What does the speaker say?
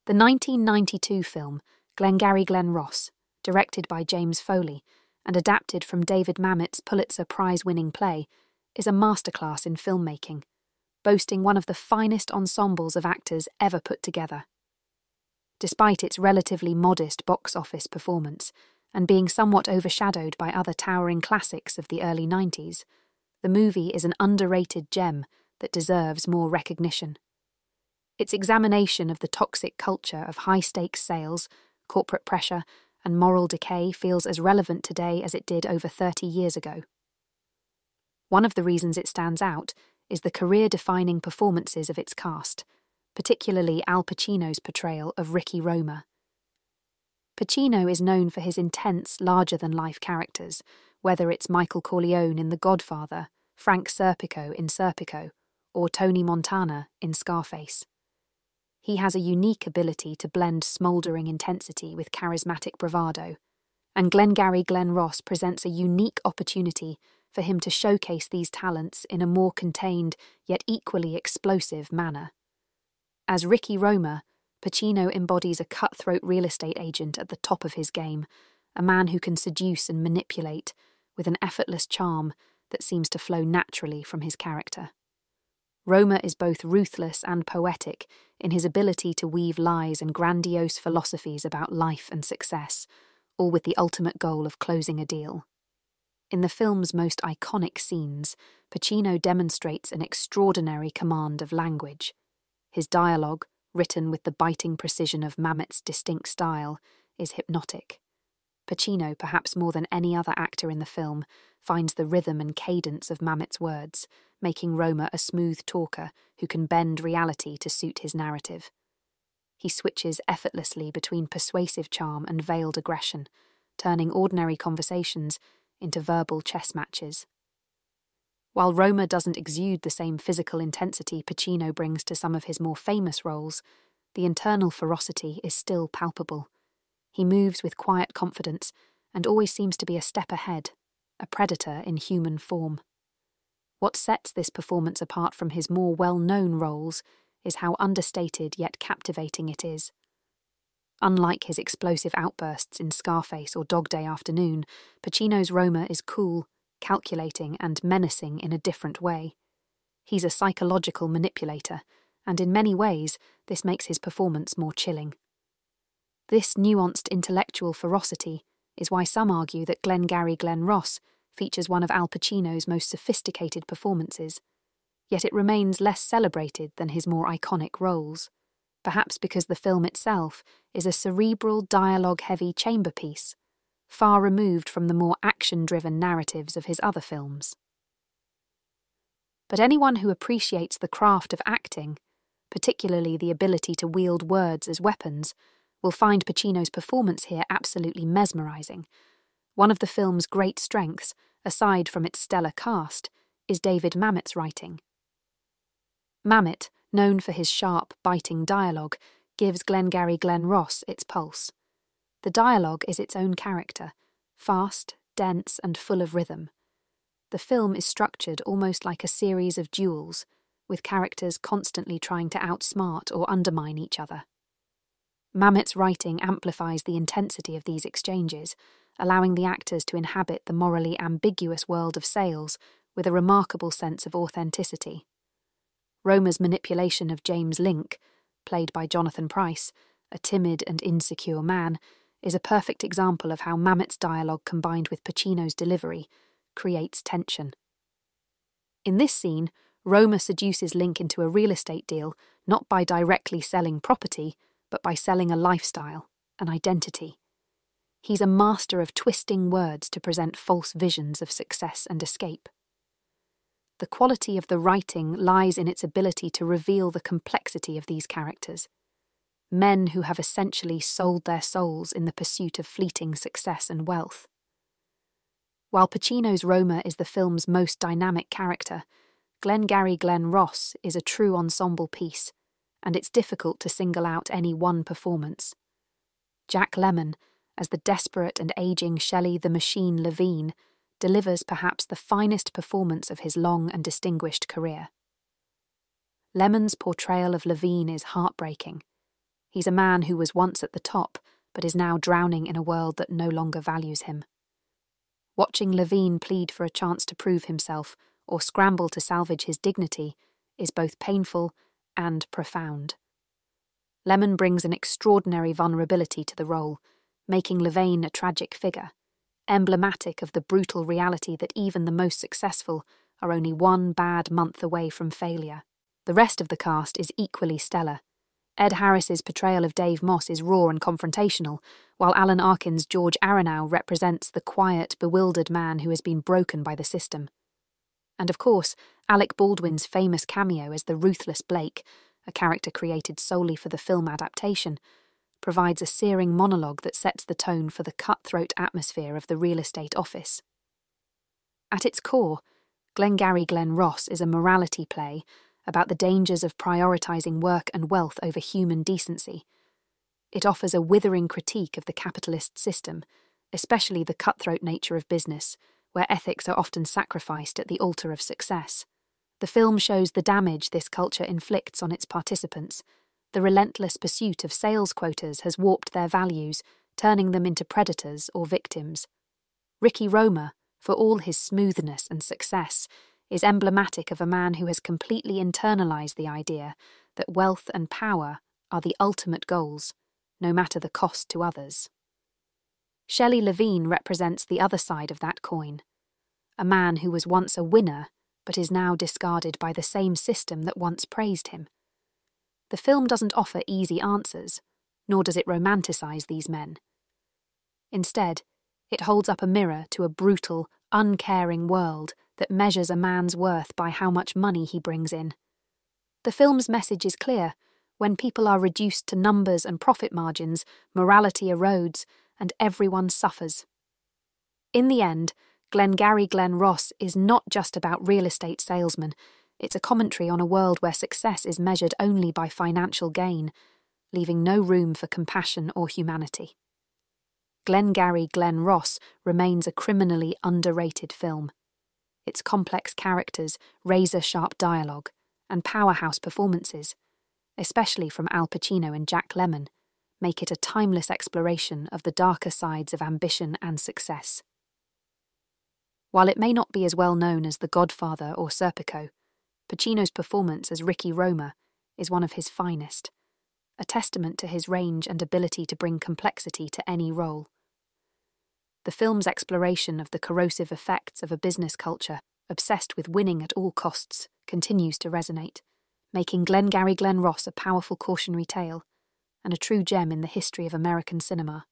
The 1992 film Glengarry Glen Ross, directed by James Foley and adapted from David Mamet's Pulitzer Prize-winning play, is a masterclass in filmmaking, boasting one of the finest ensembles of actors ever put together. Despite its relatively modest box office performance, and being somewhat overshadowed by other towering classics of the early 90s, the movie is an underrated gem that deserves more recognition. Its examination of the toxic culture of high-stakes sales, corporate pressure, and moral decay feels as relevant today as it did over 30 years ago. One of the reasons it stands out is the career-defining performances of its cast, particularly Al Pacino's portrayal of Ricky Roma. Pacino is known for his intense, larger-than-life characters, whether it's Michael Corleone in The Godfather, Frank Serpico in Serpico, or Tony Montana in Scarface. He has a unique ability to blend smouldering intensity with charismatic bravado, and Glengarry Glen Ross presents a unique opportunity for him to showcase these talents in a more contained yet equally explosive manner. As Ricky Roma, Pacino embodies a cutthroat real estate agent at the top of his game, a man who can seduce and manipulate with an effortless charm that seems to flow naturally from his character. Roma is both ruthless and poetic in his ability to weave lies and grandiose philosophies about life and success, all with the ultimate goal of closing a deal. In the film's most iconic scenes, Pacino demonstrates an extraordinary command of language. His dialogue, written with the biting precision of Mamet's distinct style, is hypnotic. Pacino, perhaps more than any other actor in the film, finds the rhythm and cadence of Mamet's words, making Roma a smooth talker who can bend reality to suit his narrative. He switches effortlessly between persuasive charm and veiled aggression, turning ordinary conversations into verbal chess matches. While Roma doesn't exude the same physical intensity Pacino brings to some of his more famous roles, the internal ferocity is still palpable. He moves with quiet confidence and always seems to be a step ahead, a predator in human form. What sets this performance apart from his more well-known roles is how understated yet captivating it is. Unlike his explosive outbursts in Scarface or Dog Day Afternoon, Pacino's Roma is cool, calculating, and menacing in a different way. He's a psychological manipulator, and in many ways, this makes his performance more chilling. This nuanced intellectual ferocity is why some argue that Glengarry Glen Ross features one of Al Pacino's most sophisticated performances, yet it remains less celebrated than his more iconic roles, perhaps because the film itself is a cerebral, dialogue-heavy chamber piece, far removed from the more action-driven narratives of his other films. But anyone who appreciates the craft of acting, particularly the ability to wield words as weapons, will find Pacino's performance here absolutely mesmerizing. One of the film's great strengths, aside from its stellar cast, is David Mamet's writing. Mamet, known for his sharp, biting dialogue, gives Glengarry Glen Ross its pulse. The dialogue is its own character, fast, dense, and full of rhythm. The film is structured almost like a series of duels, with characters constantly trying to outsmart or undermine each other. Mamet's writing amplifies the intensity of these exchanges, allowing the actors to inhabit the morally ambiguous world of sales with a remarkable sense of authenticity. Roma's manipulation of James Link, played by Jonathan Pryce, a timid and insecure man, is a perfect example of how Mamet's dialogue combined with Pacino's delivery creates tension. In this scene, Roma seduces Link into a real estate deal not by directly selling property, but by selling a lifestyle, an identity. He's a master of twisting words to present false visions of success and escape. The quality of the writing lies in its ability to reveal the complexity of these characters, men who have essentially sold their souls in the pursuit of fleeting success and wealth. While Pacino's Roma is the film's most dynamic character, Glengarry Glen Ross is a true ensemble piece, and it's difficult to single out any one performance. Jack Lemmon, as the desperate and aging Shelley the Machine Levine, delivers perhaps the finest performance of his long and distinguished career. Lemon's portrayal of Levine is heartbreaking. He's a man who was once at the top, but is now drowning in a world that no longer values him. Watching Levine plead for a chance to prove himself or scramble to salvage his dignity is both painful and profound. Lemon brings an extraordinary vulnerability to the role, making Levine a tragic figure, emblematic of the brutal reality that even the most successful are only one bad month away from failure. The rest of the cast is equally stellar. Ed Harris's portrayal of Dave Moss is raw and confrontational, while Alan Arkin's George Aronow represents the quiet, bewildered man who has been broken by the system. And of course, Alec Baldwin's famous cameo as the ruthless Blake, a character created solely for the film adaptation, provides a searing monologue that sets the tone for the cutthroat atmosphere of the real estate office. At its core, Glengarry Glen Ross is a morality play about the dangers of prioritising work and wealth over human decency. It offers a withering critique of the capitalist system, especially the cutthroat nature of business, where ethics are often sacrificed at the altar of success. The film shows the damage this culture inflicts on its participants. The relentless pursuit of sales quotas has warped their values, turning them into predators or victims. Ricky Roma, for all his smoothness and success, is emblematic of a man who has completely internalized the idea that wealth and power are the ultimate goals, no matter the cost to others. Shelley Levine represents the other side of that coin, a man who was once a winner but is now discarded by the same system that once praised him. The film doesn't offer easy answers, nor does it romanticize these men. Instead, it holds up a mirror to a brutal, uncaring world that measures a man's worth by how much money he brings in. The film's message is clear. When people are reduced to numbers and profit margins, morality erodes, and everyone suffers. In the end, Glengarry Glen Ross is not just about real estate salesmen. It's a commentary on a world where success is measured only by financial gain, leaving no room for compassion or humanity. Glengarry Glen Ross remains a criminally underrated film. Its complex characters, razor-sharp dialogue, and powerhouse performances, especially from Al Pacino and Jack Lemmon, make it a timeless exploration of the darker sides of ambition and success. While it may not be as well known as The Godfather or Serpico, Pacino's performance as Ricky Roma is one of his finest, a testament to his range and ability to bring complexity to any role. The film's exploration of the corrosive effects of a business culture obsessed with winning at all costs continues to resonate, making Glengarry Glen Ross a powerful cautionary tale and a true gem in the history of American cinema.